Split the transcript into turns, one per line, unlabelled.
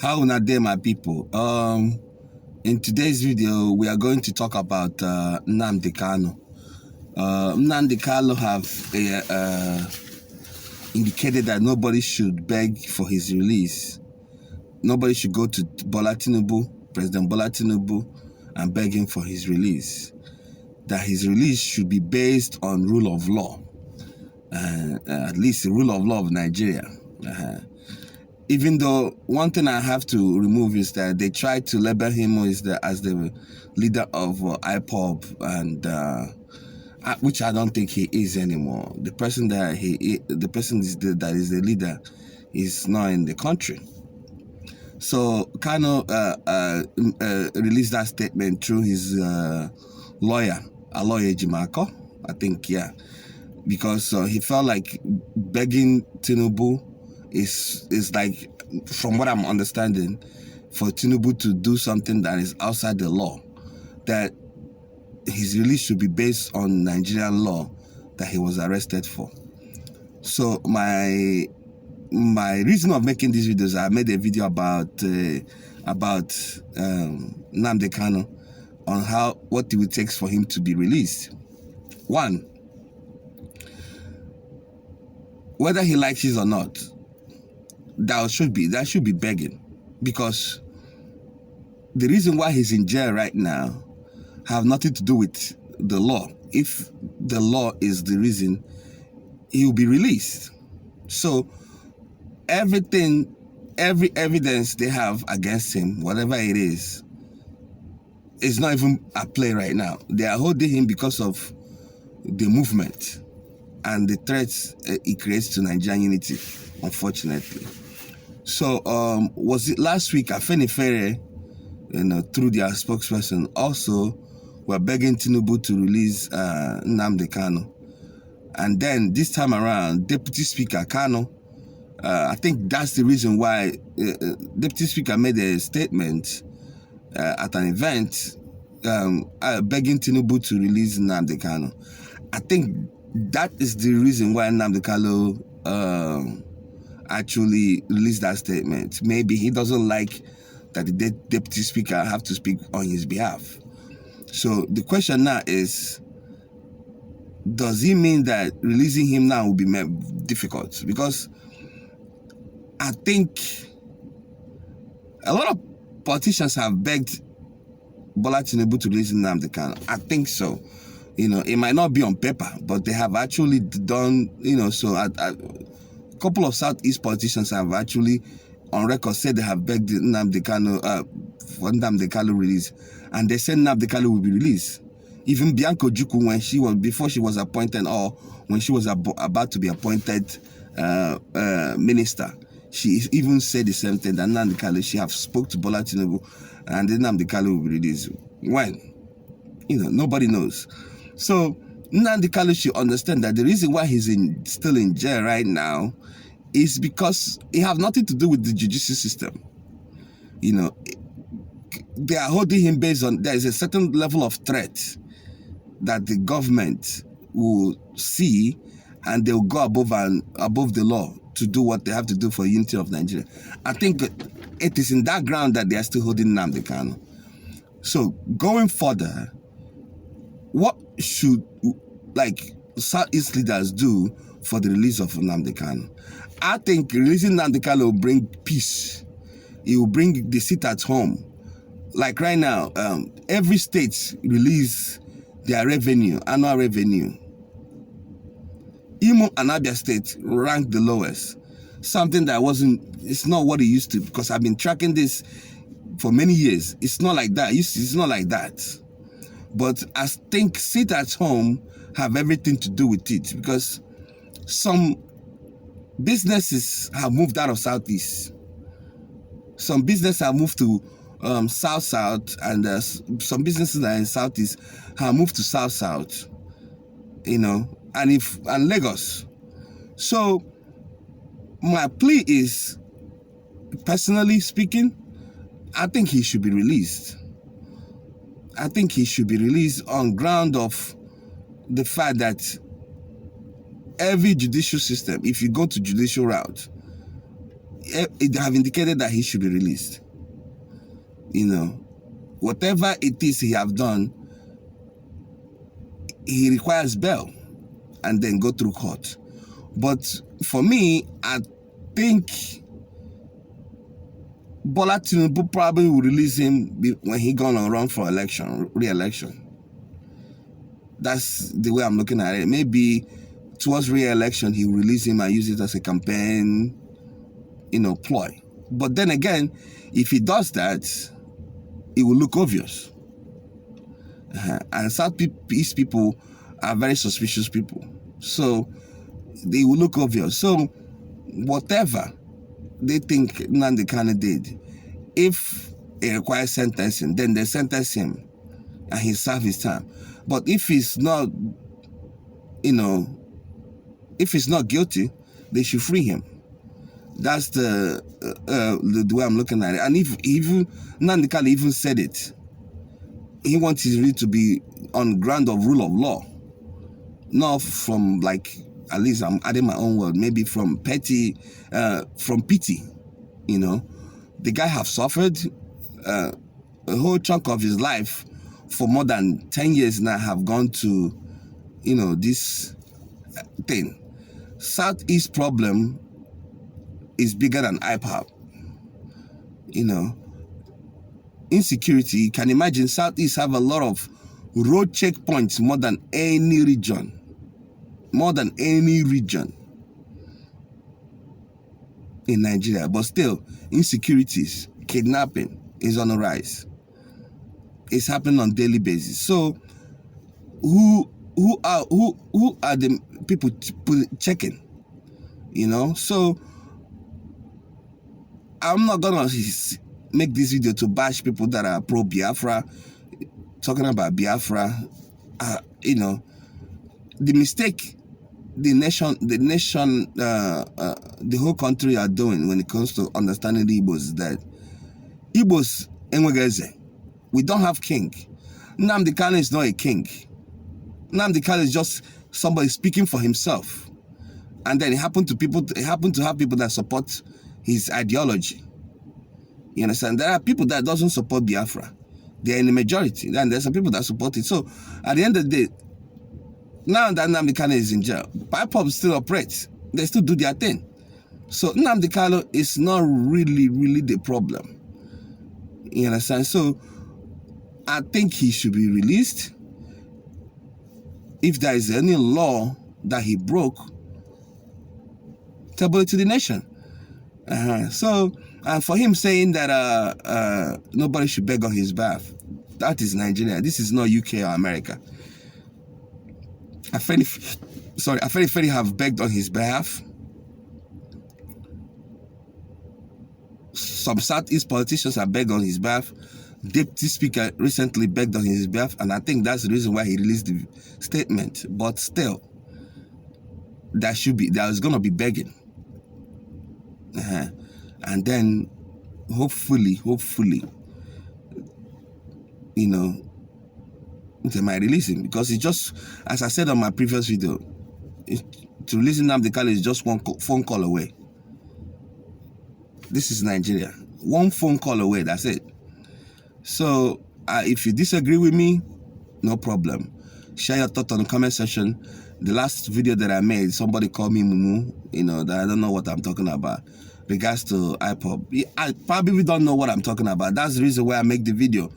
How una dey, my people? In today's video, we are going to talk about Namdi Kanu. Namdi Kanu have indicated that nobody should beg for his release. Nobody should go to Bola Tinubu, President Bola Tinubu, and beg him for his release. That his release should be based on rule of law, at least the rule of law of Nigeria. Even though one thing I have to remove is that they tried to label him as the leader of IPOB, and which I don't think he is anymore. The person that that is the leader is not in the country. So Kanu released that statement through his lawyer, Aloye Jimako, I think, yeah, because he felt like begging Tinubu is like, from what I'm understanding, for Tinubu to do something that is outside the law, that his release should be based on Nigerian law that he was arrested for. So my reason of making these videos, I made a video about Namdi Kanu, on what it would take for him to be released. One, whether he likes it or not, that should be begging, because the reason why he's in jail right now have nothing to do with the law. If the law is the reason, he will be released. So every evidence they have against him, whatever it is not even at play right now. They are holding him because of the movement and the threats it creates to Nigerian unity, unfortunately. So was it last week, Afenifere, through their spokesperson, also were begging Tinubu to release Namdi Kanu. And then this time around, Deputy Speaker Kanu, I think that's the reason why Deputy Speaker made a statement at an event begging Tinubu to release Namdi Kanu. I think that is the reason why Namdi Kanu actually released that statement. Maybe he doesn't like that the Deputy Speaker have to speak on his behalf. So the question now is, does he mean that releasing him now will be difficult? Because I think a lot of politicians have begged Bola Tinubu to release Namdi Kanu. I think so. It might not be on paper, but they have actually done, so a couple of Southeast politicians have actually on record said they have begged Namdi Kanu for Namdi Kanu release, and they said Namdi Kanu will be released. Even Bianca Ojukwu, before she was appointed, or when she was about to be appointed minister, she even said the same thing, that Namdi Kanu, she have spoke to Bola Tinubu, and then Namdi Kanu will be released. When? Nobody knows. So Namdi Kanu should understand that the reason why he's still in jail right now is because it has nothing to do with the judicial system. They are holding him based on, there is a certain level of threat that the government will see, and they will go above the law to do what they have to do for unity of Nigeria. I think it is in that ground that they are still holding Namdi Kanu. So going further, what should Southeast leaders do for the release of Namdi Kanu? I think releasing Namdi Kanu will bring peace. It will bring the sit at home. Like right now, every state release their revenue, annual revenue. Imo and Abia State ranked the lowest. Something that it's not what it used to, because I've been tracking this for many years. It's not like that. It's not like that. But I think sit at home have everything to do with it, because some businesses have moved out of Southeast. Some businesses have moved to South, and some businesses that are in Southeast have moved to South, and Lagos. So my plea is, personally speaking, I think he should be released. I think he should be released on ground of the fact that every judicial system, if you go to judicial route, It have indicated that he should be released. You know, whatever it is he have done, he requires bail and then go through court. But for me, I think Bola Tinubu probably will release him when he gonna run for re-election. That's the way I'm looking at it. Maybe towards re-election, he will release him and use it as a campaign, ploy. But then again, if he does that, it will look obvious. And Southeast people are very suspicious people. So they will look obvious. So whatever they think Namdi Kanu did, if it requires sentencing, then they sentence him and he serve his time. But if he's not, if he's not guilty, they should free him. That's the way I'm looking at it. And if even Namdi Kanu even said it, he wants his rule to be on ground of rule of law, not from, like, at least I'm adding my own word, maybe from pity. The guy have suffered a whole chunk of his life for more than 10 years now, have gone to, this thing. Southeast problem is bigger than IPOP. Insecurity, you can imagine Southeast have a lot of road checkpoints more than any region. More than any region in Nigeria. But still, insecurities, kidnapping is on the rise. It's happening on a daily basis. So who are the people checking? So I'm not gonna make this video to bash people that are pro Biafra, talking about Biafra. The mistake the whole country are doing when it comes to understanding the Igbos is that Igbos enwegeze. We don't have king. Namdi Kanu is not a king. Namdi Kanu is just somebody speaking for himself. And then it happened to have people that support his ideology. You understand? There are people that doesn't support Biafra. They are in the majority. And there's some people that support it. So at the end of the day, now that Namdi Kanu is in jail, IPOP still operates. They still do their thing. So Namdi Kanu is not really the problem. You understand? So I think he should be released. If there is any law that he broke, table it to the nation. So, and for him saying that nobody should beg on his behalf, that is Nigeria. This is not UK or America. Afeni have begged on his behalf. Some Southeast politicians have begged on his behalf. Deputy Speaker recently begged on his behalf, and I think that's the reason why he released the statement. But still, there's going to be begging. And then, hopefully, they might release him, because it's just, as I said on my previous video, to release Namdi Kanu is just one phone call away. This is Nigeria. One phone call away, that's it. So, if you disagree with me, no problem. Share your thoughts on the comment section. The last video that I made, somebody called me Mumu, that I don't know what I'm talking about. Regards to IPOP. I probably don't know what I'm talking about. That's the reason why I make the video.